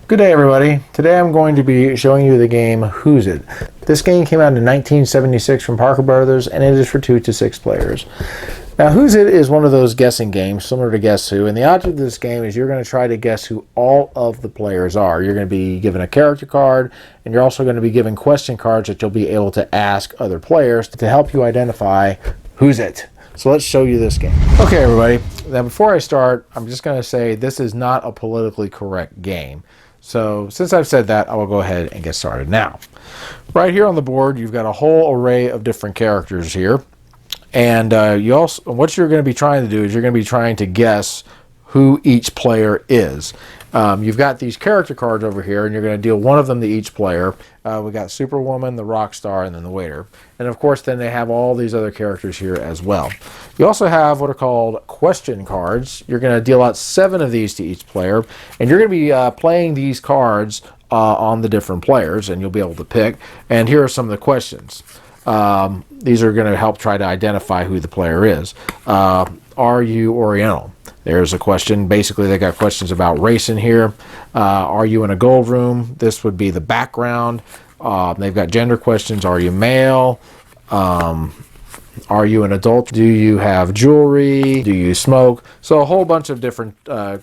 Good day, everybody. Today I'm going to be showing you the game Whosit. This game came out in 1976 from Parker Brothers, and it is for 2 to 6 players. Now, Whosit is one of those guessing games similar to Guess Who, and the object of this game is you're going to try to guess who all of the players are. You're going to be given a character card, and you're also going to be given question cards that you'll be able to ask other players to help you identify who's it. So let's show you this game. Okay, everybody. Now, before I start, I'm just going to say this is not a politically correct game. So since I've said that, I will go ahead and get started now. Right here on the board, you've got a whole array of different characters here. And what you're going to be trying to do is you're going to be trying to guess who each player is. You've got these character cards over here, and you're going to deal one of them to each player. We got Superwoman, the Rock Star, and then the Waiter. And of course, then they have all these other characters here as well. You also have what are called question cards. You're going to deal out 7 of these to each player, and you're going to be playing these cards on the different players, and you'll be able to pick. And here are some of the questions. These are going to help try to identify who the player is. Are you Oriental? There's a question. Basically, they got questions about race in here. Are you in a gold room? This would be the background. They've got gender questions. Are you male? Are you an adult? Do you have jewelry? Do you smoke? So a whole bunch of different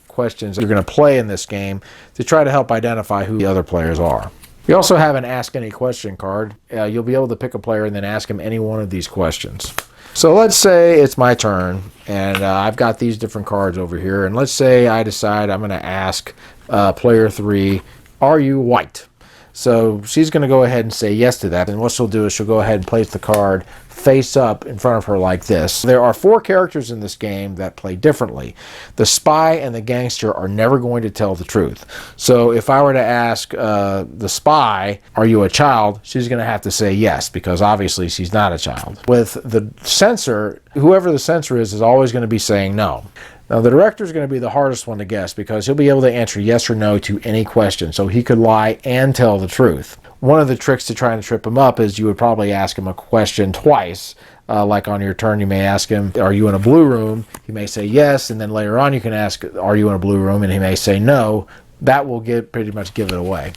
questions you're going to play in this game to try to help identify who the other players are. You also have an Ask Any Question card. You'll be able to pick a player and then ask him any one of these questions. So let's say it's my turn, and I've got these different cards over here, and let's say I decide I'm going to ask player 3, are you white? So she's going to go ahead and say yes to that, and what she'll do is she'll go ahead and place the card face up in front of her like this. There are 4 characters in this game that play differently. The spy and the gangster are never going to tell the truth. So if I were to ask the spy, are you a child? She's going to have to say yes, because obviously she's not a child. With the censor, whoever the censor is always going to be saying no. Now, the director is going to be the hardest one to guess because he'll be able to answer yes or no to any question, so he could lie and tell the truth. One of the tricks to trying to trip him up is you would probably ask him a question twice. Like on your turn, you may ask him, are you in a blue room? He may say yes, and then later on you can ask, are you in a blue room? And he may say no. That will pretty much give it away.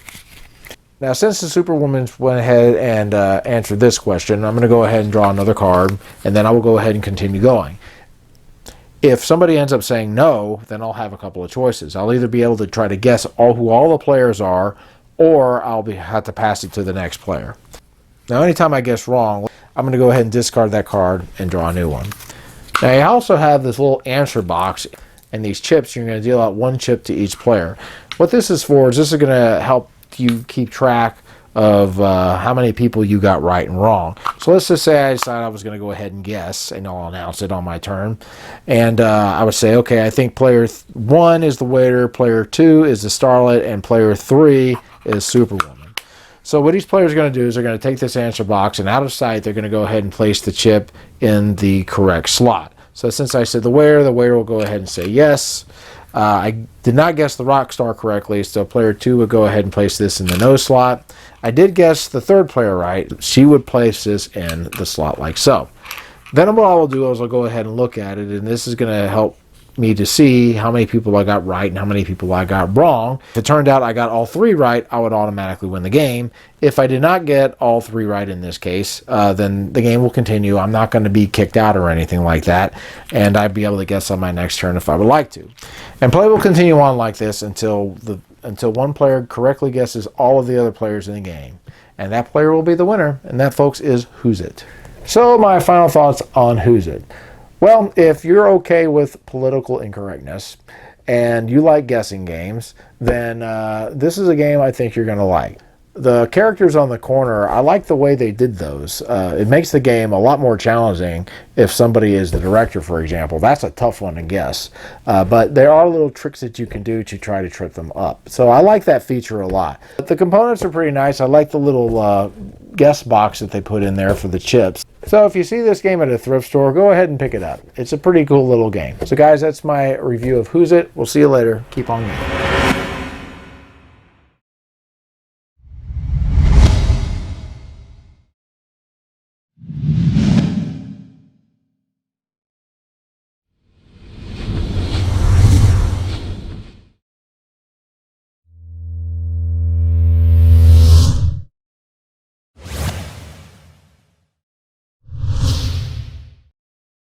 Now, since the Superwoman went ahead and answered this question, I'm going to go ahead and draw another card, and then I will go ahead and continue going. If somebody ends up saying no, then I'll have a couple of choices. I'll either be able to try to guess who all the players are, or I'll have to pass it to the next player. Now, anytime I guess wrong, I'm going to go ahead and discard that card and draw a new one. Now, you also have this little answer box and these chips. You're going to deal out 1 chip to each player. What this is for is this is going to help you keep track of how many people you got right and wrong. So let's just say I decided I was going to go ahead and guess, and I'll announce it on my turn. And I would say, okay, I think player 1 is the Waiter, player 2 is the Starlet, and player 3 is Superwoman. So what each player is going to do is they're going to take this answer box, and out of sight, they're going to go ahead and place the chip in the correct slot. So since I said the Waiter will go ahead and say yes. I did not guess the Rock Star correctly, so player 2 would go ahead and place this in the no slot. I did guess the 3rd player right. She would place this in the slot like so. Then what I will do is I'll go ahead and look at it, and this is going to help me to see how many people I got right and how many people I got wrong. If it turned out I got all 3 right, I would automatically win the game. If I did not get all 3 right in this case, then the game will continue. I'm not going to be kicked out or anything like that, and I'd be able to guess on my next turn if I would like to. And play will continue on like this until one player correctly guesses all of the other players in the game. And that player will be the winner, and that, folks, is Whosit. So my final thoughts on Whosit. Well, if you're okay with political incorrectness and you like guessing games, then this is a game I think you're going to like. The characters on the corner, I like the way they did those. It makes the game a lot more challenging if somebody is the director, for example. That's a tough one to guess. But there are little tricks that you can do to try to trip them up. So I like that feature a lot. But the components are pretty nice. I like the little guess box that they put in there for the chips. So if you see this game at a thrift store, go ahead and pick it up. It's a pretty cool little game. So guys, that's my review of Whosit. We'll see you later. Keep on gaming.